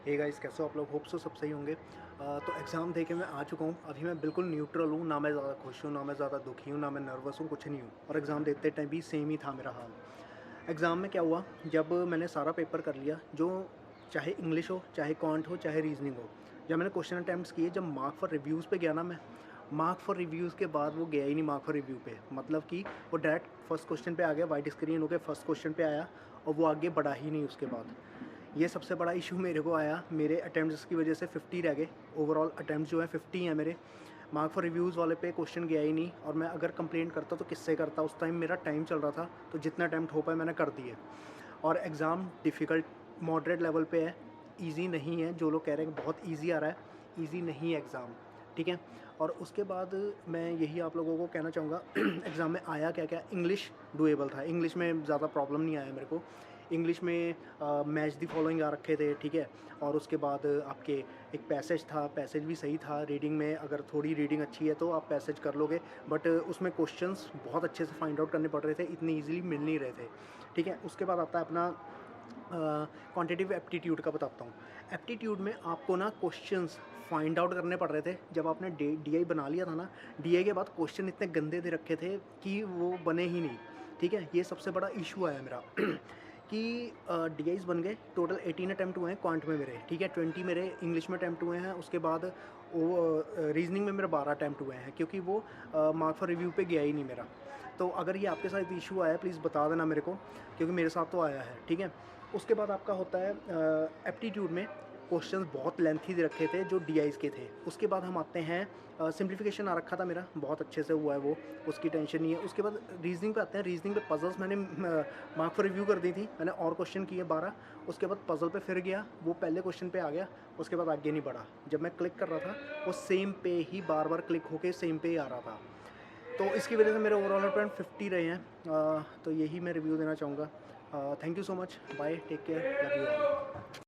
Hey guys, कैसे हो आप लोग? होप सो सब सही होंगे। तो एग्ज़ाम दे के मैं आ चुका हूँ। अभी मैं बिल्कुल न्यूट्रल हूँ, ना मैं ज़्यादा खुश हूँ, ना मैं ज़्यादा दुखी हूँ, ना मैं नर्वस हूँ, कुछ नहीं हूँ। और एग्ज़ाम देते टाइम भी सेम ही था मेरा हाल। एग्ज़ाम में क्या हुआ, जब मैंने सारा पेपर कर लिया, जो चाहे इंग्लिश हो, चाहे क्वांट हो, चाहे रीज़निंग हो, जब मैंने क्वेश्चन अटेम्प्ट्स किए, जब मार्क फॉर रिव्यूज़ पे गया ना मैं, मार्क फॉर रिव्यूज़ के बाद वो गया ही नहीं मार्क फॉर रिव्यू पे। मतलब कि वो डायरेक्ट फर्स्ट क्वेश्चन पे आ गया, व्हाइट स्क्रीन होके फर्स्ट क्वेश्चन पे आया और वो आगे बढ़ा ही नहीं उसके बाद। ये सबसे बड़ा इशू मेरे को आया, मेरे अटेम्प्ट्स की वजह से 50 रह गए। ओवरऑल अटेम्प्ट्स जो है 50 हैं मेरे। मार्क फॉर रिव्यूज़ वाले पे क्वेश्चन गया ही नहीं, और मैं अगर कंप्लेंट करता तो किससे करता? उस टाइम मेरा टाइम चल रहा था, तो जितना अटेम्प्ट हो पाए मैंने कर दिए। और एग्ज़ाम डिफ़िकल्ट मॉडरेट लेवल पे है, ईज़ी नहीं है। जो लोग कह रहे हैं कि बहुत ईज़ी आ रहा है, ईज़ी नहीं है एग्ज़ाम, ठीक है? और उसके बाद मैं यही आप लोगों को कहना चाहूँगा एग्ज़ाम में आया क्या-क्या? इंग्लिश डूएबल था, इंग्लिश में ज़्यादा प्रॉब्लम नहीं आया मेरे को। इंग्लिश में मैच द फॉलोइंग आ रखे थे, ठीक है? और उसके बाद आपके एक पैसेज था, पैसेज भी सही था। रीडिंग में अगर थोड़ी रीडिंग अच्छी है तो आप पैसेज कर लोगे, बट उसमें क्वेश्चंस बहुत अच्छे से फाइंड आउट करने पड़ रहे थे, इतनी ईज़िली मिल नहीं रहे थे, ठीक है? उसके बाद आता है अपना क्वांटिटेटिव एप्टीट्यूड का बताता हूँ। एप्टीट्यूड में आपको ना क्वेश्चंस फाइंड आउट करने पड़ रहे थे। जब आपने डीआई बना लिया था ना, डीआई के बाद क्वेश्चन इतने गंदे दे रखे थे कि वो बने ही नहीं, ठीक है? ये सबसे बड़ा इशू आया मेरा कि डीआईज बन गए। टोटल 18 अटेम्प्ट हुए हैं क्वांट में मेरे, ठीक है? 20 मेरे इंग्लिश में अटेम्प्ट हुए हैं। उसके बाद वो रीजनिंग में मेरे 12 अटेम्प्ट हुए हैं, क्योंकि वो मार्क फॉर रिव्यू पे गया ही नहीं मेरा। तो अगर ये आपके साथ इशू आया, प्लीज़ बता देना मेरे को, क्योंकि मेरे साथ तो आया है, ठीक है? उसके बाद आपका होता है एप्टीट्यूड में क्वेश्चंस बहुत लेंथी दे रखे थे जो डीआईज़ के थे। उसके बाद हम आते हैं सिम्प्लिफिकेशन आ रखा था मेरा, बहुत अच्छे से हुआ है वो, उसकी टेंशन नहीं है। उसके बाद रीजनिंग पे आते हैं। रीजनिंग पे पज़ल्स मैंने मार्क फॉर रिव्यू कर दी थी, मैंने और क्वेश्चन किए 12। उसके बाद पज़ल पे फिर गया, वो पहले क्वेश्चन पे आ गया, उसके बाद आगे नहीं बढ़ा। जब मैं क्लिक कर रहा था, वो सेम पे ही बार-बार क्लिक होके सेम पे ही आ रहा था। तो इसकी वजह से मेरे ओवरऑल पॉइंट 50 रहे हैं। तो यही मैं रिव्यू देना चाहूँगा। Thank you so much, bye, take care, love you all.